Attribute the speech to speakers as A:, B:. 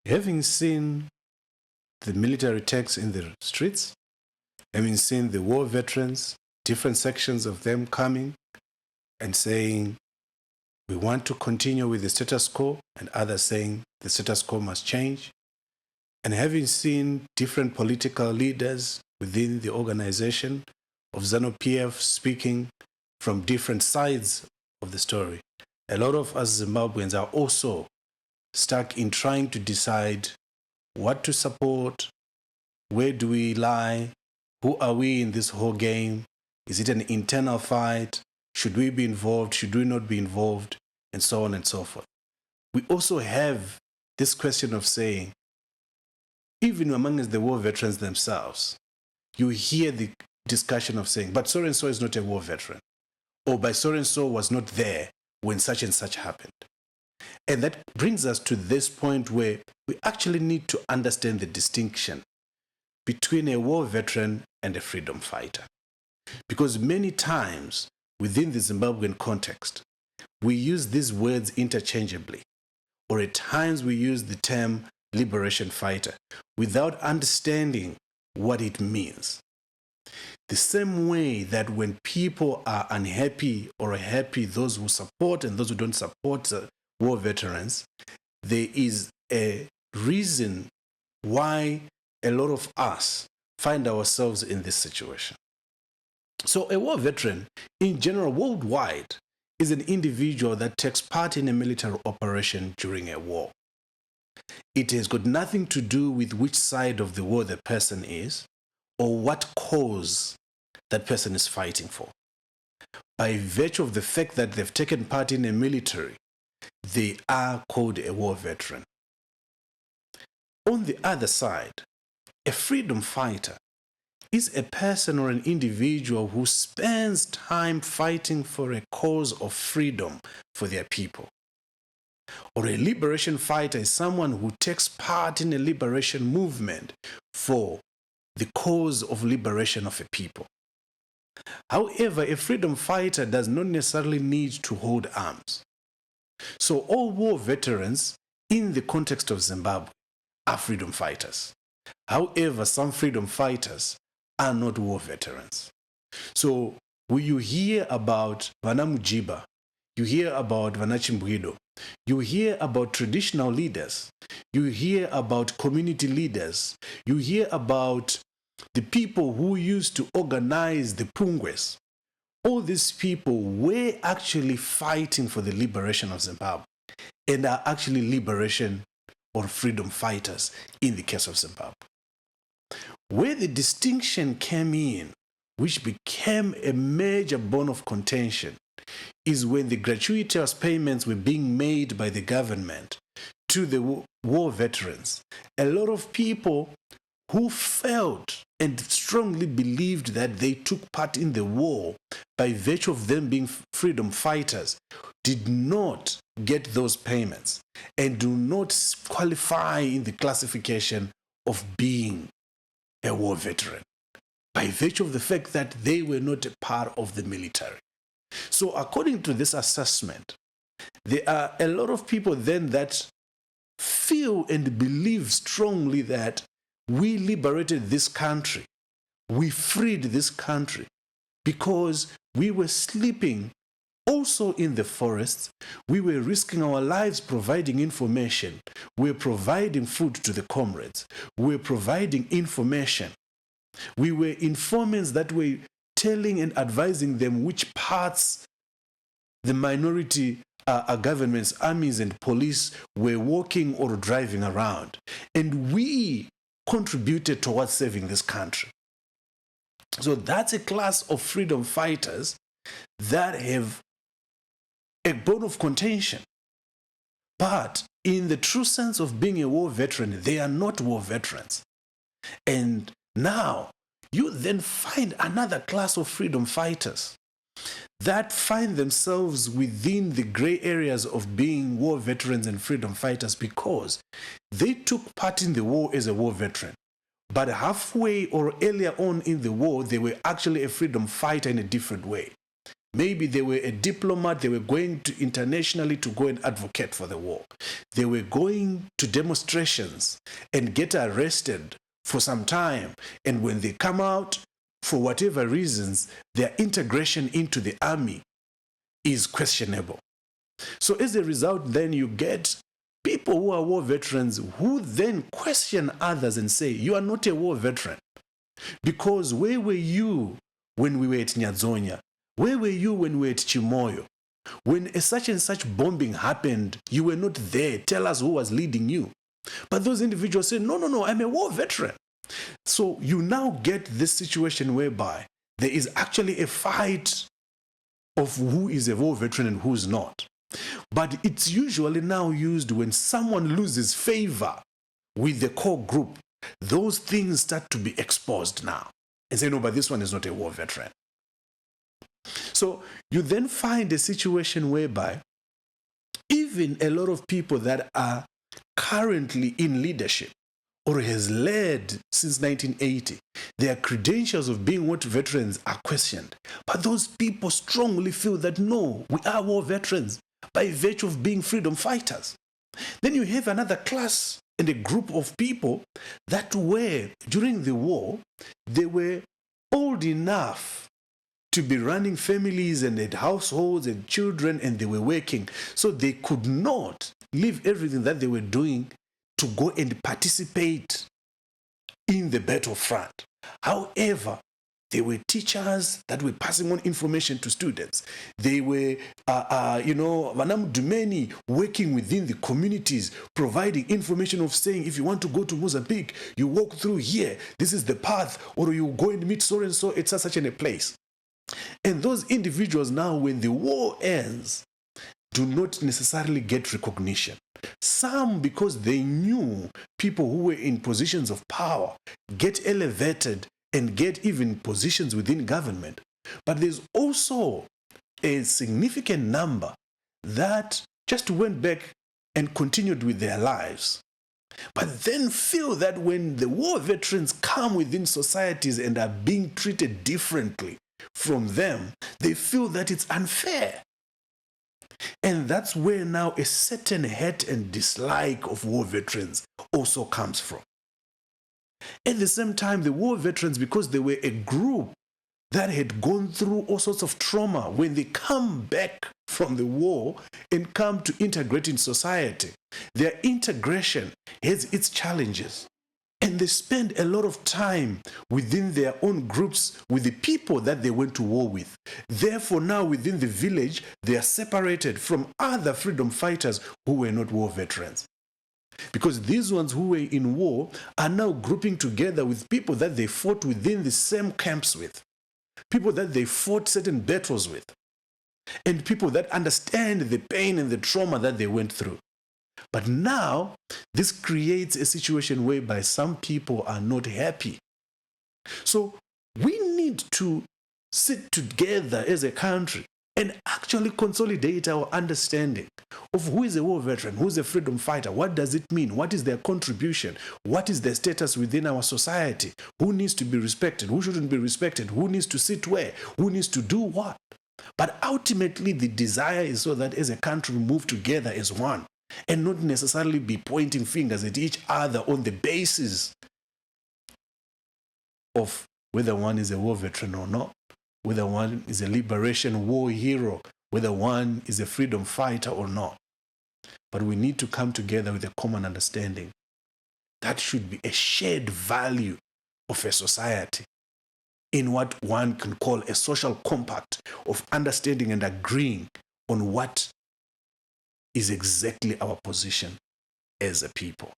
A: Having seen the military tanks in the streets, having seen the war veterans, different sections of them coming and saying, we want to continue with the status quo, and others saying the status quo must change, and having seen different political leaders within the organization of Zanu PF speaking from different sides of the story, a lot of us Zimbabweans are also stuck in trying to decide what to support, where do we lie, who are we in this whole game, is it an internal fight, should we be involved, should we not be involved, and so on and so forth. We also have this question of saying, even amongst the war veterans themselves, you hear the discussion of saying, but so-and-so is not a war veteran, or by so-and-so was not there when such and such happened. And that brings us to this point where we actually need to understand the distinction between a war veteran and a freedom fighter. Because many times within the Zimbabwean context, we use these words interchangeably, or at times we use the term liberation fighter without understanding what it means. The same way that when people are unhappy or happy, those who support and those who don't support war veterans, there is a reason why a lot of us find ourselves in this situation. So a war veteran, in general, worldwide, is an individual that takes part in a military operation during a war. It has got nothing to do with which side of the war the person is or what cause that person is fighting for. By virtue of the fact that they've taken part in a military, they are called a war veteran. On the other side, a freedom fighter is a person or an individual who spends time fighting for a cause of freedom for their people. Or a liberation fighter is someone who takes part in a liberation movement for the cause of liberation of a people. However, a freedom fighter does not necessarily need to hold arms. So all war veterans in the context of Zimbabwe are freedom fighters. However, some freedom fighters are not war veterans. So when you hear about Vana Mujiba, you hear about Vana Chimbwido, you hear about traditional leaders, you hear about community leaders, you hear about the people who used to organize the Pungwes. All these people were actually fighting for the liberation of Zimbabwe and are actually liberation or freedom fighters in the case of Zimbabwe. Where the distinction came in, which became a major bone of contention, is when the gratuitous payments were being made by the government to the war veterans. A lot of people who felt and strongly believed that they took part in the war by virtue of them being freedom fighters did not get those payments and do not qualify in the classification of being a war veteran by virtue of the fact that they were not a part of the military. So according to this assessment, there are a lot of people then that feel and believe strongly that we liberated this country, we freed this country because we were sleeping also in the forests, we were risking our lives providing information, we were providing food to the comrades, we were providing information. We were informants that were telling and advising them which parts the minority governments, armies and police were walking or driving around. And we contributed towards saving this country. So that's a class of freedom fighters that have a bone of contention. But in the true sense of being a war veteran, they are not war veterans. And now, you then find another class of freedom fighters that find themselves within the gray areas of being war veterans and freedom fighters because they took part in the war as a war veteran. But halfway or earlier on in the war, they were actually a freedom fighter in a different way. Maybe they were a diplomat, they were going to internationally to go and advocate for the war. They were going to demonstrations and get arrested for some time. And when they come out, for whatever reasons, their integration into the army is questionable. So as a result, then you get people who are war veterans who then question others and say, you are not a war veteran. Because where were you when we were at Nyadzonya? Where were you when we were at Chimoyo? When a such and such bombing happened, you were not there. Tell us who was leading you. But those individuals say, no, I'm a war veteran. So you now get this situation whereby there is actually a fight of who is a war veteran and who is not. But it's usually now used when someone loses favor with the core group. Those things start to be exposed now and say, no, but this one is not a war veteran. So you then find a situation whereby even a lot of people that are currently in leadership or has led since 1980, their credentials of being what veterans are questioned. But those people strongly feel that no, we are war veterans by virtue of being freedom fighters. Then you have another class and a group of people that were, during the war, they were old enough to be running families and had households and children, and they were working. So they could not leave everything that they were doing to go and participate in the battlefront. However, they were teachers that were passing on information to students. They were, Vanam Dumeni working within the communities, providing information of saying, if you want to go to Mozambique, you walk through here. This is the path, or you go and meet so and so. It's such a place. And those individuals now, when the war ends, do not necessarily get recognition. Some, because they knew people who were in positions of power, get elevated and get even positions within government. But there's also a significant number that just went back and continued with their lives, but then feel that when the war veterans come within societies and are being treated differently from them, they feel that it's unfair. And that's where now a certain hate and dislike of war veterans also comes from. At the same time, the war veterans, because they were a group that had gone through all sorts of trauma, when they come back from the war and come to integrate in society, their integration has its challenges. And they spend a lot of time within their own groups with the people that they went to war with. Therefore, now within the village, they are separated from other freedom fighters who were not war veterans. Because these ones who were in war are now grouping together with people that they fought within the same camps with, people that they fought certain battles with, and people that understand the pain and the trauma that they went through. But now, this creates a situation whereby some people are not happy. So we need to sit together as a country and actually consolidate our understanding of who is a war veteran, who is a freedom fighter, what does it mean, what is their contribution, what is their status within our society, who needs to be respected, who shouldn't be respected, who needs to sit where, who needs to do what. But ultimately, the desire is so that as a country we move together as one and not necessarily be pointing fingers at each other on the basis of whether one is a war veteran or not, whether one is a liberation war hero, whether one is a freedom fighter or not. But we need to come together with a common understanding. That should be a shared value of a society in what one can call a social compact of understanding and agreeing on what is exactly our position as a people.